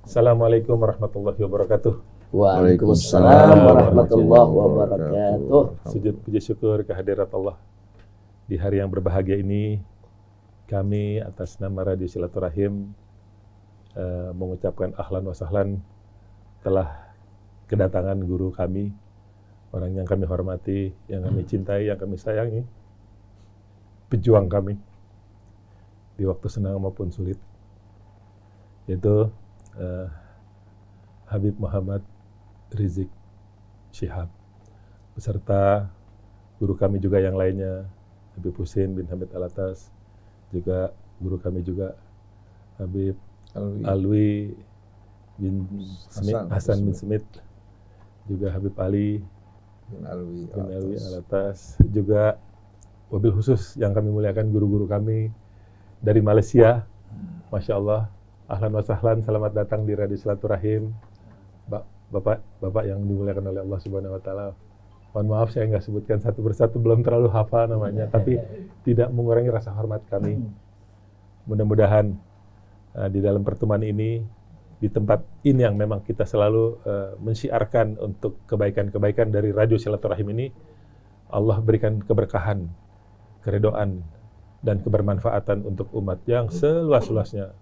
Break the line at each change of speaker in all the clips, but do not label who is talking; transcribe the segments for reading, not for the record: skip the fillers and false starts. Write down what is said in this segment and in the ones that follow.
Assalamualaikum warahmatullahi wabarakatuh.
Waalaikumsalam warahmatullahi wabarakatuh.
Sujud puji syukur kehadirat Allah. Di hari yang berbahagia ini, kami atas nama Radio Silaturahim mengucapkan ahlan wa sahlan telah kedatangan guru kami, orang yang kami hormati, yang kami cintai, yang kami sayangi, pejuang kami di waktu senang maupun sulit, yaitu Habib Muhammad Rizik Syihab, beserta guru kami juga yang lainnya, Habib Husin bin Hamid Alatas, juga guru kami juga Habib Alwi bin Hasan bin Smith, juga Habib Ali bin Alwi Alatas, juga wabil khusus yang kami muliakan guru-guru kami dari Malaysia. Masya Allah, ahlan wa sahlan, selamat datang di Radio Silaturahim. Bapak yang dimuliakan oleh Allah Subhanahu wa taala. Mohon maaf saya nggak sebutkan satu persatu, belum terlalu hafal namanya, tapi tidak mengurangi rasa hormat kami. Mudah-mudahan di dalam pertemuan ini, di tempat ini yang memang kita selalu mensyiarkan untuk kebaikan-kebaikan dari Radio Silaturahim ini, Allah berikan keberkahan, keridhaan, dan kebermanfaatan untuk umat yang seluas-luasnya.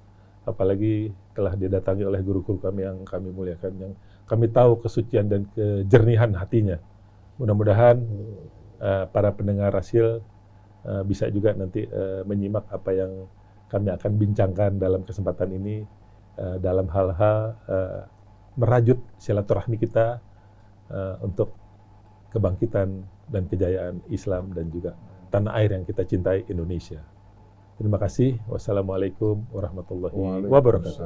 Apalagi telah didatangi oleh guru-guru kami yang kami muliakan, yang kami tahu kesucian dan kejernihan hatinya. Mudah-mudahan para pendengar Rasil bisa juga nanti menyimak apa yang kami akan bincangkan dalam kesempatan ini, dalam hal-hal merajut silaturahmi kita untuk kebangkitan dan kejayaan Islam dan juga tanah air yang kita cintai, Indonesia. Terima kasih. Wassalamualaikum warahmatullahi wabarakatuh.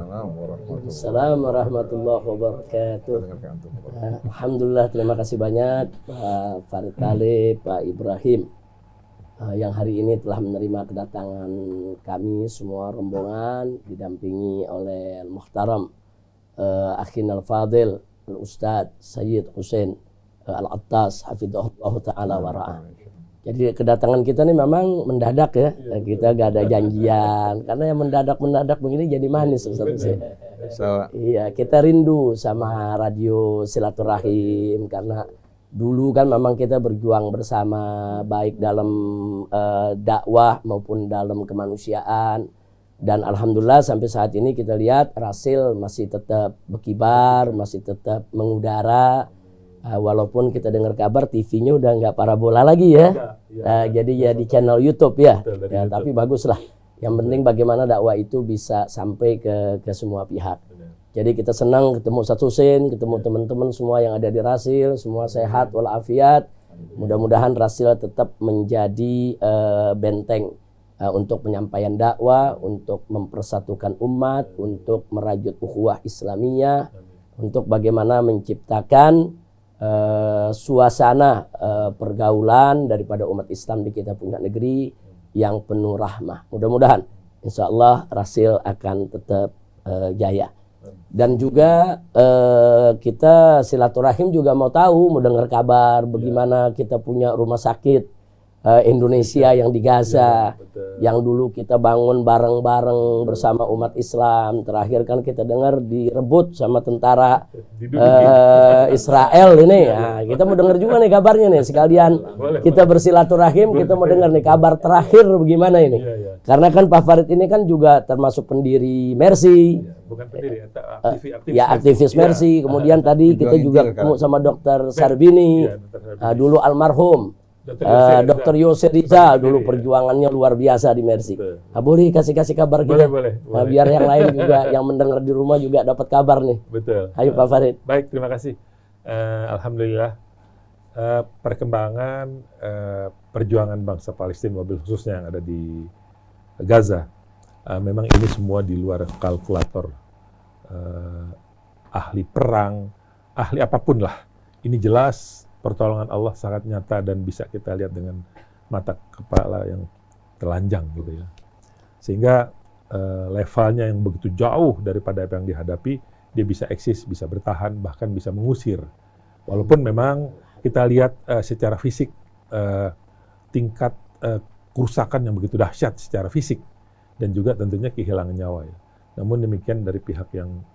Assalamualaikum warahmatullahi wabarakatuh. Alhamdulillah, terima kasih banyak Pak Farid Talib, Pak Ibrahim, yang hari ini telah menerima kedatangan kami semua rombongan didampingi oleh Al-Muhtaram Akhin Al-Fadil Al-Ustadz Sayyid Husin Al-Attas Hafidhahullah Ta'ala wara'ah. Jadi kedatangan kita ini memang mendadak ya, kita gak ada janjian, karena yang mendadak begini jadi manis Ustaz. Iya, kita rindu sama Radio Silaturahim, karena dulu kan memang kita berjuang bersama, baik dalam dakwah maupun dalam kemanusiaan, dan alhamdulillah sampai saat ini kita lihat Rasil masih tetap berkibar, masih tetap mengudara. Walaupun kita dengar kabar TV-nya udah nggak parabola lagi ya, jadi ya di channel YouTube ya, ya YouTube. Tapi baguslah. Yang penting bagaimana dakwah itu bisa sampai ke semua pihak. Jadi kita senang ketemu Ustaz Husin, ketemu teman-teman semua yang ada di Rasil, semua sehat walafiat. Mudah-mudahan Rasil tetap menjadi benteng untuk penyampaian dakwah, untuk mempersatukan umat, untuk merajut ukhuwah Islamiyah, untuk bagaimana menciptakan suasana pergaulan daripada umat Islam di kita punya negeri yang penuh rahmah. Mudah-mudahan insya Allah Rasil akan tetap jaya. Dan juga kita silaturahim juga mau tahu, mau dengar kabar bagaimana kita punya rumah sakit Indonesia yang di Gaza, yang dulu kita bangun bareng-bareng bersama umat Islam. Terakhir kan kita dengar direbut sama tentara Israel ini. Nah, kita mau dengar juga nih kabarnya nih, sekalian kita bersilaturahim, kita mau dengar nih kabar terakhir bagaimana ini. Karena kan Pak Farid ini kan juga termasuk pendiri Mercy.
Bukan pendiri,
aktivis Mercy. Kemudian tadi kita juga ketemu sama Dr. Sarbini, dulu almarhum. Dr. Yose Rizal dulu perjuangannya luar biasa di Mercy. Boleh kasih kabar kita.
Boleh.
Biar yang lain juga yang mendengar di rumah juga dapat kabar nih.
Betul.
Ayo Pak Farid.
Baik, terima kasih. Alhamdulillah perkembangan perjuangan bangsa Palestina, mobil khususnya yang ada di Gaza, memang ini semua di luar kalkulator ahli perang, ahli apapun lah. Ini jelas pertolongan Allah sangat nyata dan bisa kita lihat dengan mata kepala yang telanjang gitu ya. Sehingga levelnya yang begitu jauh daripada apa yang dihadapi, dia bisa eksis, bisa bertahan, bahkan bisa mengusir. Walaupun memang kita lihat secara fisik tingkat kerusakan yang begitu dahsyat secara fisik dan juga tentunya kehilangan nyawa ya. Namun demikian dari pihak yang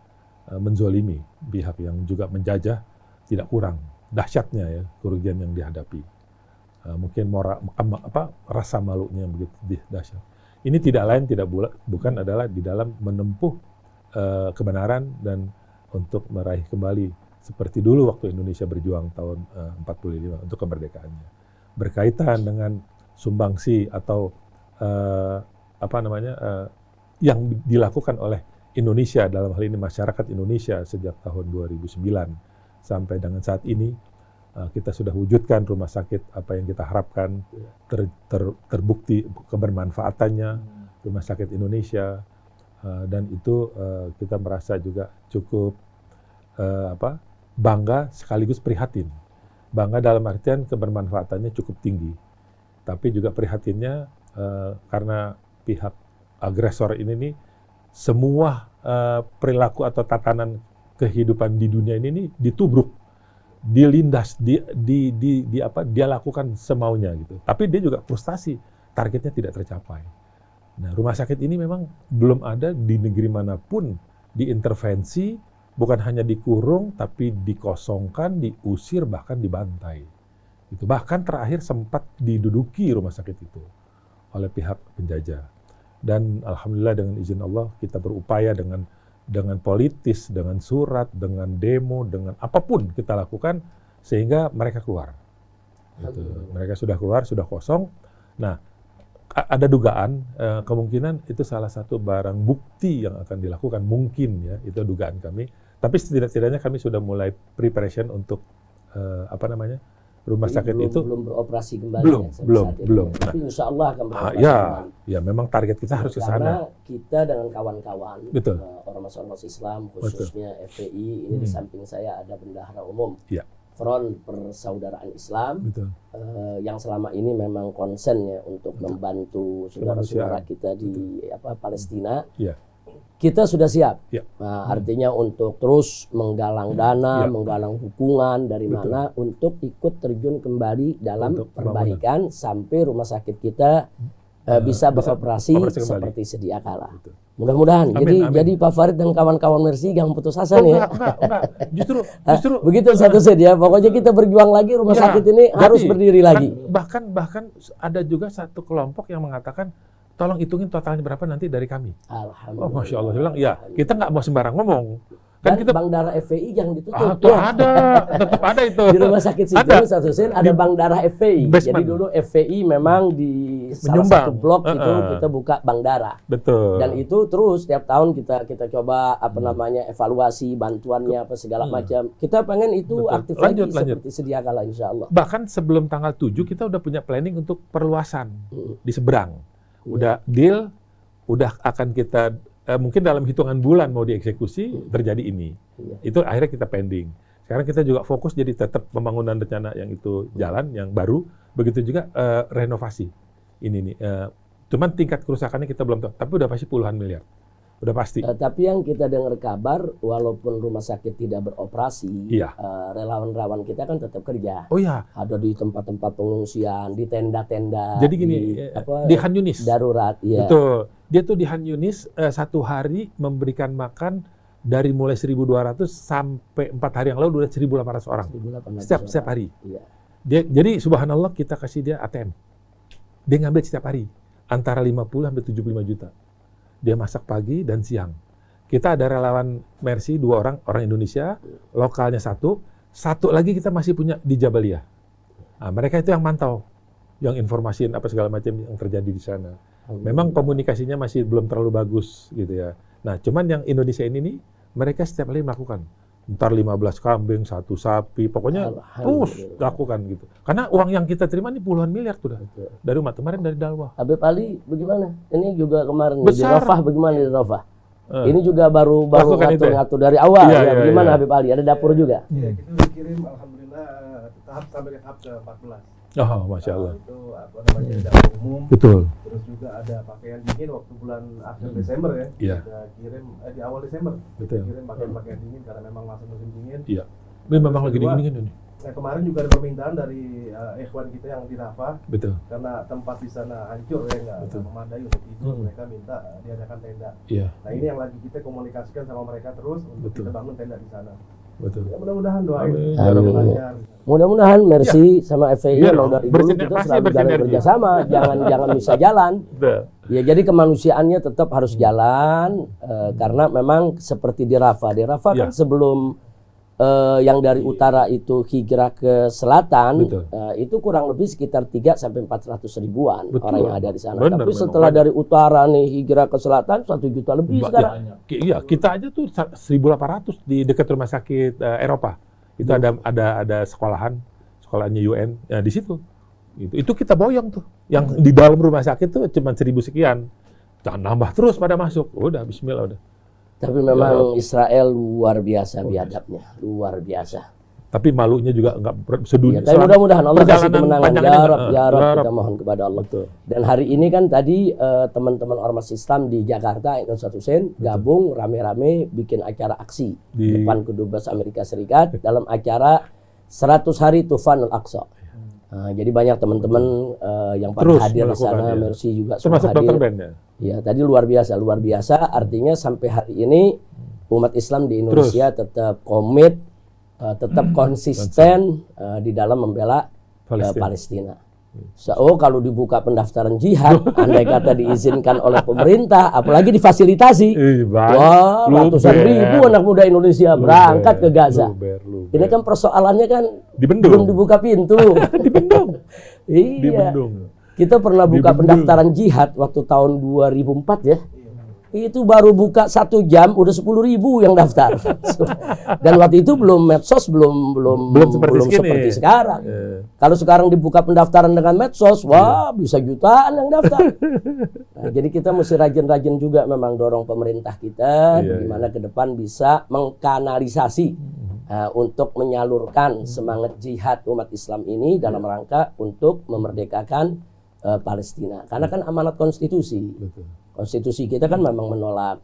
menzolimi pihak yang juga menjajah tidak kurang dahsyatnya ya kerugian yang dihadapi. Mungkin rasa malunya yang begitu dahsyat. Ini tidak lain bukan adalah di dalam menempuh kebenaran dan untuk meraih kembali seperti dulu waktu Indonesia berjuang tahun 45 untuk kemerdekaannya. Berkaitan dengan sumbangsi atau yang dilakukan oleh Indonesia dalam hal ini masyarakat Indonesia sejak tahun 2009 sampai dengan saat ini kita sudah wujudkan rumah sakit apa yang kita harapkan terbukti kebermanfaatannya rumah sakit Indonesia dan itu kita merasa juga cukup bangga sekaligus prihatin. Bangga dalam artian kebermanfaatannya cukup tinggi, tapi juga prihatinnya karena pihak agresor ini nih semua perilaku atau tatanan kehidupan di dunia ini nih ditubruk, dilindas, dia lakukan semaunya gitu. Tapi dia juga frustasi, targetnya tidak tercapai. Nah, rumah sakit ini memang belum ada di negeri manapun diintervensi, bukan hanya dikurung, tapi dikosongkan, diusir, bahkan dibantai. Itu bahkan terakhir sempat diduduki rumah sakit itu oleh pihak penjajah. Dan alhamdulillah dengan izin Allah kita berupaya dengan politis, dengan surat, dengan demo, dengan apapun kita lakukan sehingga mereka keluar. Gitu. Mereka sudah keluar, sudah kosong. Nah, ada dugaan kemungkinan itu salah satu barang bukti yang akan dilakukan, mungkin ya, itu dugaan kami. Tapi setidaknya kami sudah mulai preparation untuk rumah sakit itu
belum beroperasi kembali.
Belum.
Tapi insya Allah akan beroperasi kembali.
Ya memang target kita harus ke sana.
Karena kita dengan kawan-kawan ormas-ormas Islam khususnya FPI ini di samping saya ada bendahara umum. Front Persaudaraan Islam yang selama ini memang konsen ya untuk membantu saudara-saudara kita di Palestina. Kita sudah siap. Nah, artinya untuk terus menggalang dana, menggalang dukungan dari mana untuk ikut terjun kembali dalam perbaikan sampai rumah sakit kita bisa beroperasi seperti sedia kala. Mudah-mudahan. Jadi Pak Farid dan kawan-kawan Mercy jangan putus asa nih ya.
Enggak. Justru
begitu satu set ya. Pokoknya kita berjuang lagi rumah sakit ini harus berdiri lagi.
Bahkan ada juga satu kelompok yang mengatakan tolong hitungin totalnya berapa nanti dari kami.
Alhamdulillah.
Oh, Masya Allah. Bilang, ya kita nggak mau sembarang ngomong.
Dan kita Bank Darah FPI yang ditutup.
Tetap ada itu.
Di rumah sakit Situ satu sen ada Bank Darah FPI. Jadi dulu FPI memang di salah satu blok itu kita buka Bank Darah.
Betul.
Dan itu terus setiap tahun kita coba evaluasi bantuannya segala macam. Kita pengen itu aktif lagi seperti sedia kala insya Allah.
Bahkan sebelum tanggal 7 kita udah punya planning untuk perluasan di seberang. Udah deal, udah akan kita mungkin dalam hitungan bulan mau dieksekusi terjadi ini. Itu akhirnya kita pending. Sekarang kita juga fokus jadi tetap pembangunan rencana yang itu jalan yang baru, begitu juga renovasi. Ini nih. Cuman tingkat kerusakannya kita belum tahu, tapi udah pasti puluhan miliar. Udah pasti.
Tapi yang kita dengar kabar, walaupun rumah sakit tidak beroperasi, relawan-relawan kita kan tetap kerja.
Oh iya.
Ada di tempat-tempat pengungsian, di tenda-tenda.
Jadi gini, di Khan Yunis.
Darurat, ya.
Betul. Dia tuh di Khan Yunis satu hari memberikan makan dari mulai 1.200 sampai 4 hari yang lalu udah 1.800 orang. 1.800 setiap hari. Iya. Jadi subhanallah kita kasih dia ATM. Dia ngambil setiap hari antara 50 sampai 75 juta. Dia masak pagi dan siang. Kita ada relawan Mercy 2 orang Indonesia, lokalnya satu lagi kita masih punya di Jabaliyah. Nah, mereka itu yang mantau, yang informasiin apa segala macam yang terjadi di sana. Memang komunikasinya masih belum terlalu bagus gitu ya. Nah, cuman yang Indonesia ini nih, mereka setiap hari melakukan. Ntar 15 kambing, 1 sapi, pokoknya terus lakukan gitu. Karena uang yang kita terima ini puluhan miliar tuh dah. Dari umat kemarin dari Dalwah.
Habib Ali bagaimana? Ini juga kemarin di Rafah bagaimana di Rafah? Ini juga baru ngatur dari awal bagaimana Habib Ali? Ada dapur juga?
Iya, kita udah kirim alhamdulillah sampai tahap ke 14.
Oh, Masya Allah.
Itu dapur umum.
Betul.
Terus juga ada pakaian dingin waktu bulan akhir Desember ya.
Iya.
Kita kirim di awal Desember.
Betul.
Kita kirim pakaian dingin karena memang masuk musim dingin.
Iya. Ini memang lagi dingin ini.
Nah kemarin juga ada permintaan dari ikhwan kita yang di Rafah,
Betul.
karena tempat di sana hancur ya, nggak
Betul.
memadai untuk tidur, mereka minta diadakan tenda.
Iya,
Nah ini yang lagi kita komunikasikan sama mereka terus untuk
Betul.
kita bangun tenda di sana.
betul.
Ya mudah-mudahan doain.
Amin.
Amin.
Lancar.
Mudah-mudahan Mercy sama FPI
Iya
emang
dong.
dari dulu kita
Bersinergi,
selalu
bersinergi.
bekerjasama, jangan bisa jalan.
Betul.
Ya jadi kemanusiaannya tetap harus jalan karena memang seperti di Rafah. Di Rafah kan
Ya.
sebelum yang dari utara itu hijrah ke selatan,
Betul.
itu kurang lebih sekitar 3 sampai 400 ribuan
Betul.
orang yang ada di sana.
Benar,
Tapi
memang
setelah
banyak.
dari utara nih hijrah ke selatan 1 juta lebih sekarang.
Iya, kita aja tuh 1.800 di dekat rumah sakit Eropa. Itu ada sekolahannya UN di situ. Itu kita boyong tuh. Yang di dalam rumah sakit tuh cuma 1.000 sekian. Jangan nambah terus pada masuk. Udah, bismillah udah.
Tapi memang Israel luar biasa biadabnya, luar biasa.
Tapi malunya juga nggak sedunia.
Ya, tapi mudah-mudahan Allah kasih
perjalanan
kemenangan.
panjangnya,
Ya Rab,
ya Rab.
kita mohon kepada Allah.
Betul.
Dan hari ini kan tadi teman-teman Ormas Islam di Jakarta, Ustaz Hussein, gabung rame-rame bikin acara aksi
Di-
depan Kedubes Amerika Serikat dalam acara 100 hari Tufanul Aqsa. Jadi banyak teman-teman yang pada
Terus
hadir di sana,
melakukan, ya.
Mercy juga semua
Termasuk
hadir.
Dr. Ben ya.
Ya, tadi luar biasa artinya sampai hari ini umat Islam di Indonesia tetap komit, tetap konsisten di dalam membela Palestina. Kalau dibuka pendaftaran jihad, andai kata diizinkan oleh pemerintah, apalagi difasilitasi, wah ratusan ribu anak muda Indonesia berangkat ke Gaza. Ini kan persoalannya kan
Dibendung.
belum dibuka pintu.
Dibendung.
Iya.
Dibendung.
Kita pernah buka
Dibendung.
pendaftaran jihad waktu tahun 2004 ya. Itu baru buka 1 jam udah 10.000 yang daftar. Dan waktu itu belum medsos, belum seperti sekarang. Kalau sekarang dibuka pendaftaran dengan medsos, wah bisa jutaan yang daftar. Nah, jadi kita mesti rajin-rajin juga memang dorong pemerintah kita bagaimana ke depan bisa mengkanalisasi untuk menyalurkan semangat jihad umat Islam ini dalam rangka untuk memerdekakan Palestina. Karena kan amanat konstitusi.
Betul.
Konstitusi kita kan memang menolak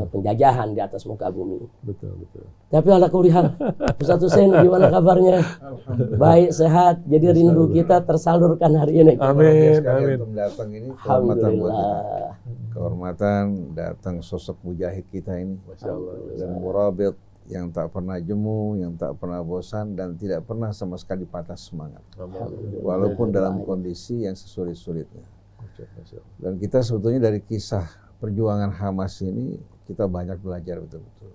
penjajahan di atas muka bumi.
Betul.
Tapi ala kulihal, Ustaz Hussein gimana kabarnya? Baik, sehat. Jadi rindu kita tersalurkan hari ini.
Amin.
Untuk datang ini kehormatan buat kita.
Alhamdulillah.
Kehormatan datang sosok mujahid kita ini.
Masya Allah.
Dan murabit yang tak pernah jemu, yang tak pernah bosan dan tidak pernah sama sekali patah semangat. Walaupun dalam kondisi yang sesulit-sulitnya. Dan kita sebetulnya dari kisah perjuangan Hamas ini kita banyak belajar betul-betul.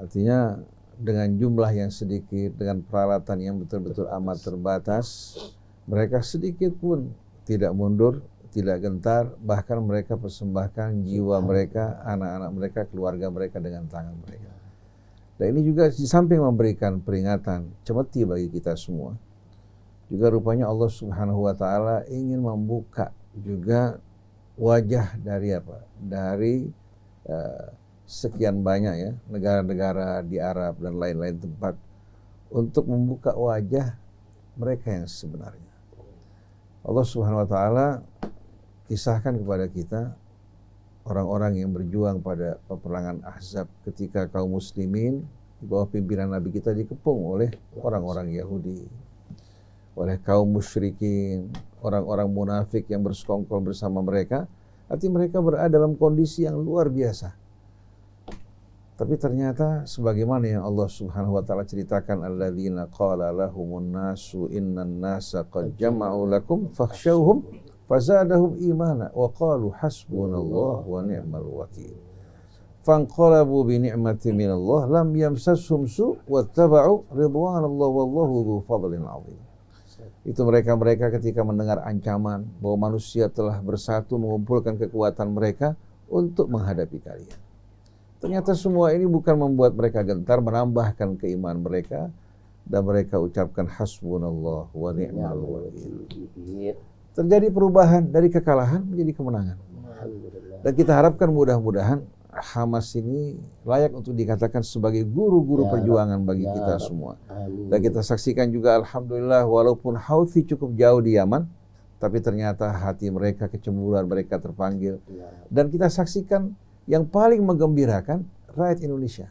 Artinya dengan jumlah yang sedikit, dengan peralatan yang betul-betul amat terbatas, mereka sedikit pun tidak mundur, tidak gentar, bahkan mereka persembahkan jiwa mereka, anak-anak mereka, keluarga mereka dengan tangan mereka. Dan ini juga di samping memberikan peringatan cemeti bagi kita semua, juga rupanya Allah Subhanahu wa taala ingin membuka juga wajah dari apa? Dari sekian banyak ya negara-negara di Arab dan lain-lain tempat untuk membuka wajah mereka yang sebenarnya. Allah Subhanahu wa taala kisahkan kepada kita orang-orang yang berjuang pada peperangan Ahzab ketika kaum muslimin di bawah pimpinan Nabi kita dikepung oleh orang-orang Yahudi, oleh kaum musyrikin, orang-orang munafik yang bersekongkol bersama mereka. Artinya mereka berada dalam kondisi yang luar biasa. Tapi ternyata sebagaimana yang Allah Subhanahu wa taala ceritakan, alladzina qala lahumun nasu innan nasa qad jama'u lakum fakhshawhum fazadahum imana wa qalu hasbunallahu wa ni'mal wakil. Fanqalabu bi ni'matin minallah lam yamsashum su' wattaba'u ridwanallahi wallahu dzu fadlin 'adzim. Itu mereka-mereka ketika mendengar ancaman bahwa manusia telah bersatu mengumpulkan kekuatan mereka untuk menghadapi kalian. Ternyata semua ini bukan membuat mereka gentar, menambahkan keimanan mereka, dan mereka ucapkan hasbunallah wa ni'mal wakil. Terjadi perubahan dari kekalahan menjadi kemenangan. Dan kita harapkan mudah-mudahan Hamas ini layak untuk dikatakan sebagai guru-guru perjuangan bagi kita semua. Dan kita saksikan juga alhamdulillah walaupun Houthi cukup jauh di Yaman, tapi ternyata hati mereka, kecemburuan mereka terpanggil. Dan kita saksikan yang paling menggembirakan rakyat Indonesia.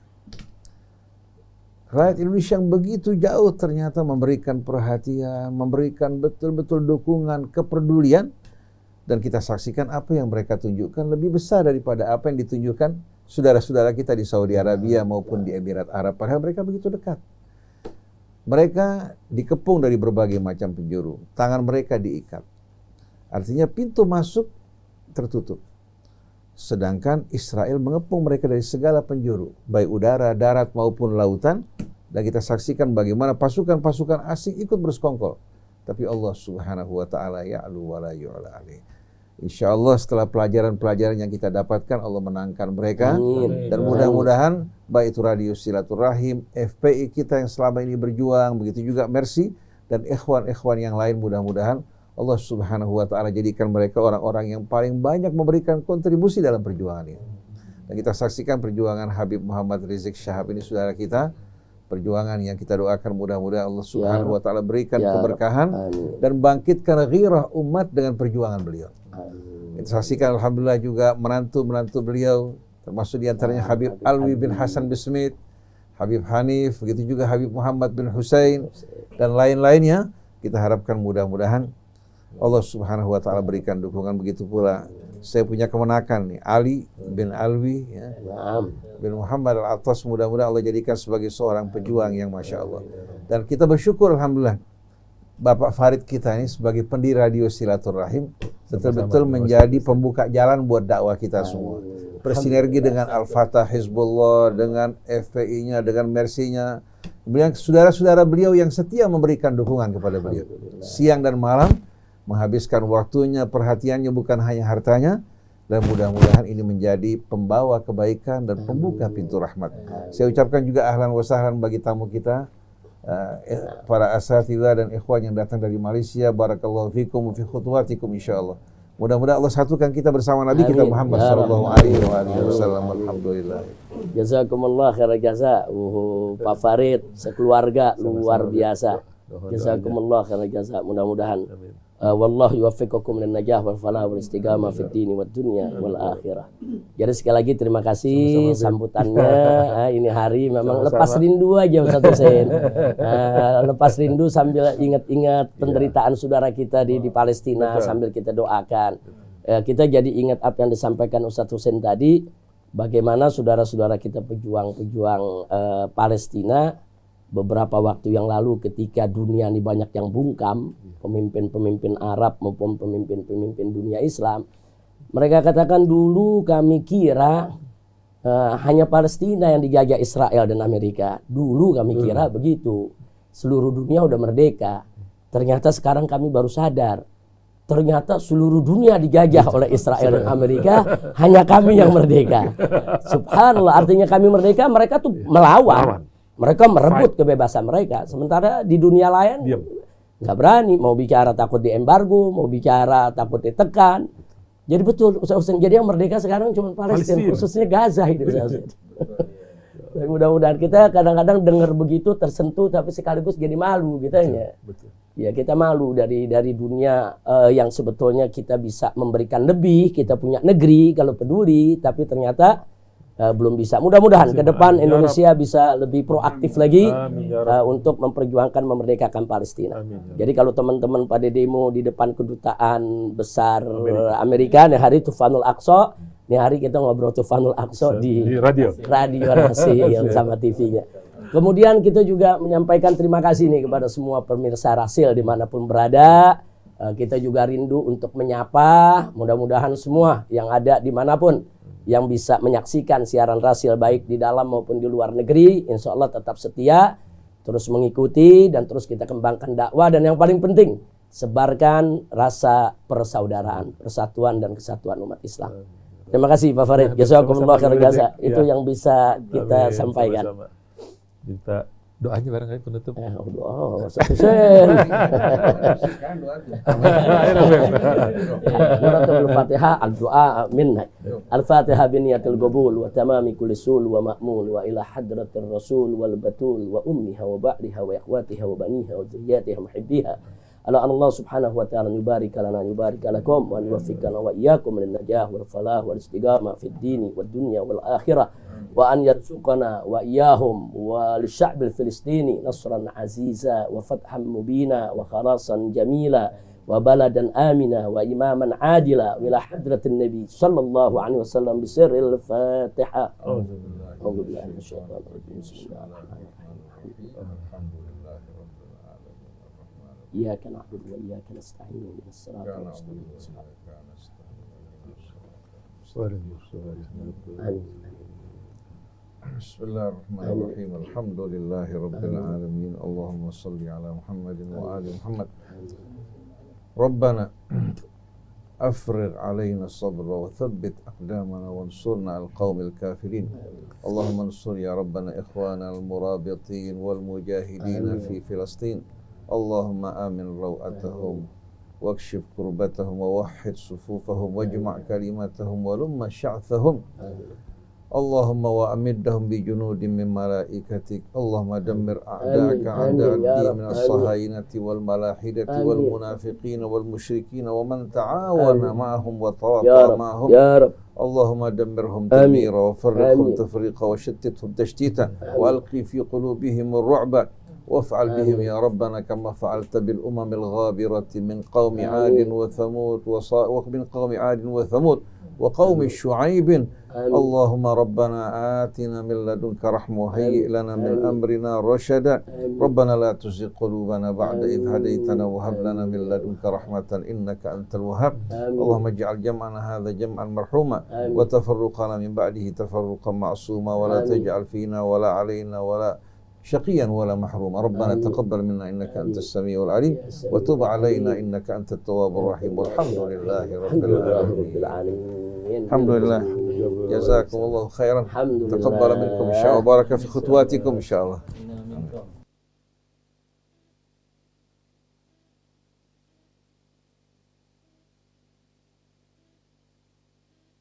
Rakyat Indonesia yang begitu jauh ternyata memberikan perhatian, memberikan betul-betul dukungan, kepedulian, dan kita saksikan apa yang mereka tunjukkan lebih besar daripada apa yang ditunjukkan saudara-saudara kita di Saudi Arabia maupun di Emirat Arab. Padahal mereka begitu dekat. Mereka dikepung dari berbagai macam penjuru, tangan mereka diikat. Artinya pintu masuk tertutup. Sedangkan Israel mengepung mereka dari segala penjuru, baik udara, darat maupun lautan. Dan kita saksikan bagaimana pasukan-pasukan asing ikut bersekongkol. Tapi Allah Subhanahu wa taala ya'lu wa la yu'la alaih. Insyaallah setelah pelajaran-pelajaran yang kita dapatkan, Allah menangkan mereka.
Amin.
Dan mudah-mudahan baik itu Radio Silaturahim, FPI kita yang selama ini berjuang, begitu juga Mercy dan ikhwan-ikhwan yang lain, mudah-mudahan Allah Subhanahu wa taala jadikan mereka orang-orang yang paling banyak memberikan kontribusi dalam perjuangan ini. Dan kita saksikan perjuangan Habib Muhammad Rizik Syihab ini, saudara kita, perjuangan yang kita doakan mudah-mudahan Allah Subhanahu wa taala berikan keberkahan dan bangkitkan ghirah umat dengan perjuangan beliau. Kita saksikan alhamdulillah juga menantu-menantu beliau, termasuk diantaranya Habib Alwi bin Hasan Bismit, Habib Hanif, begitu juga Habib Muhammad bin Husain dan lain-lainnya. Kita harapkan mudah-mudahan Allah Subhanahu wa taala berikan dukungan. Begitu pula saya punya kemenakan nih, Ali bin Alwi ya, bin Muhammad Al-Attas, mudah-mudahan Allah jadikan sebagai seorang pejuang yang Masya Allah. Dan kita bersyukur alhamdulillah Bapak Farid kita ini sebagai pendiri Radio Silaturahim betul-betul menjadi pembuka jalan buat dakwah kita semua. Bersinergi dengan Al-Fatah Hizbullah, dengan FPI-nya, dengan Mercy-nya. Kemudian saudara-saudara beliau yang setia memberikan dukungan kepada beliau. Siang dan malam menghabiskan waktunya, perhatiannya, bukan hanya hartanya. Dan mudah-mudahan ini menjadi pembawa kebaikan dan pembuka pintu rahmat. Saya ucapkan juga ahlan wa sahlan bagi tamu kita, para asatidzah dan ikhwan yang datang dari Malaysia. Barakallahu fikum wa fi khutwatikum insyaallah. Mudah-mudahan Allah satukan kita bersama Nabi kita Muhammad sallallahu alaihi wasallam. Alhamdulillah.
Jazakumullah khairan jaza. Pak Farid sekeluarga luar biasa. Jazakumullah khairan jaza. Mudah-mudahan wallahu yuwaffiqukum lin najah wal falah wal istiqamah fid dini wad dunya wal akhirah. Jadi sekali lagi terima kasih sambutannya. Ini hari memang lepas rindu aja Ustaz Hussein. Lepas rindu sambil ingat-ingat penderitaan saudara kita di Palestina. Sambil kita doakan. Kita jadi ingat apa yang disampaikan Ustaz Hussein tadi, bagaimana saudara-saudara kita pejuang-pejuang Palestina beberapa waktu yang lalu ketika dunia ini banyak yang bungkam, pemimpin-pemimpin Arab maupun pemimpin-pemimpin dunia Islam, mereka katakan dulu kami kira hanya Palestina yang dijajah Israel dan Amerika. Dulu kami kira begitu, seluruh dunia udah merdeka. Ternyata sekarang kami baru sadar, ternyata seluruh dunia dijajah oleh Israel dan Amerika, hanya kami yang merdeka. Subhanallah, artinya kami merdeka, mereka tuh melawan. Mereka merebut kebebasan mereka, sementara di dunia lain nggak berani, mau bicara takut diembargo, mau bicara takut ditekan. Jadi betul, jadi yang merdeka sekarang cuma Palestina, khususnya Gaza itu. Mudah-mudahan kita kadang-kadang dengar begitu tersentuh, tapi sekaligus jadi malu gitu ya. Ya kita malu dari dunia yang sebetulnya kita bisa memberikan lebih, kita punya negeri kalau peduli, tapi ternyata belum bisa. Mudah-mudahan ke depan Indonesia bisa lebih proaktif lagi untuk memperjuangkan memerdekakan Palestina. Jadi kalau teman-teman pada demo di depan kedutaan besar Amerika, nih hari Tufanul Aqsa, nih hari kita ngobrol Tufanul Aqsa di radio Nasi yang sama TV-nya. Kemudian kita juga menyampaikan terima kasih nih kepada semua pemirsa Rasil dimanapun berada. Kita juga rindu untuk menyapa, mudah-mudahan semua yang ada dimanapun yang bisa menyaksikan siaran Rasil baik di dalam maupun di luar negeri, insya Allah tetap setia, terus mengikuti dan terus kita kembangkan dakwah, dan yang paling penting sebarkan rasa persaudaraan, persatuan dan kesatuan umat Islam. Terima kasih Pak Farid, jazakumullah khairan jaza. Itu yang bisa kita sampaikan.
Minta doanya barangkali penutup.
Ustaz Hussein. Al-Fatihah, al-du'a minna. Al-Fatihah biniyatil qabul wa tamami kulli sul wa ma'mul wa ila hadratir rasul wal batul wa ummiha wa ba'liha wa ikhwatiha wa baniha wa dzurriyyatiha muhibbiha. على أن الله سبحانه وتعالى يبارك لنا يبارك لكم وأن يوفقنا وإياكم للنجاح والفلاح والاستقامة في الدين والدنيا والآخرة وأن يرزقنا وإياهم وللشعب الفلسطيني نصرا عزيزا وفتحا مبينا وخلاصا جميلا وبلدا آمنا وإماما عادلا إلى حضرة النبي صلى الله عليه وسلم بسر الفاتحة. أعوذ بالله من الشيطان الرجيم. بسم الله الرحمن الرحيم.
الحمد لله رب العالمين الرحمن
إياك نعبد وإياك نستعين اهدنا الصراط المستقيم. آمين.
بسم الله الرحمن الرحيم. الحمد لله رب العالمين. اللهم صل على محمد وآل محمد. ربنا أفرغ علينا الصبر وثبت أقدامنا وانصرنا على القوم الكافرين. اللهم انصر يا ربنا إخوانا المرابطين والمجاهدين في فلسطين. اللهم آمن روءتهم واكشف كربتهم ووحد صفوفهم واجمع كلمتهم ولم شعثهم. اللهم وأمدهم بجنود من ملائكتك. اللهم دمر أعداءك أعداء الدين من الصهاينة والملاحدة والمنافقين والمشركين ومن تعاون معهم وتواطأ معهم.
يا رب
اللهم دمرهم تدميرا وفرقهم تفريقا وشتتهم تشتيتا وألقي في قلوبهم الرعب وافعل بهم يا ربنا كما فعلت بالأمم الغابرة من قوم عاد وثمود ومن قوم عاد وثمود وقوم شعيب. اللهم ربنا آتنا من لدنك رحمة وهيئ لنا من أمرنا رشدا. ربنا لا تزغ قلوبنا بعد إذ هديتنا وهب لنا من لدنك رحمة إنك أنت الوهاب. اللهم اجعل جمعنا هذا جمعا مرحوما وتفرقنا من بعده تفرقا معصوما ولا تجعل فينا ولا علينا ولا شقيا ولا محروما. ربنا تقبل منا إنك أنت السميع العليم وتب علينا إنك أنت التواب الرحيم. والحمد لله رب العالمين. الحمد لله. جزاكم الله خيرا. تقبل منكم إن شاء الله وبارك في خطواتكم إن شاء الله.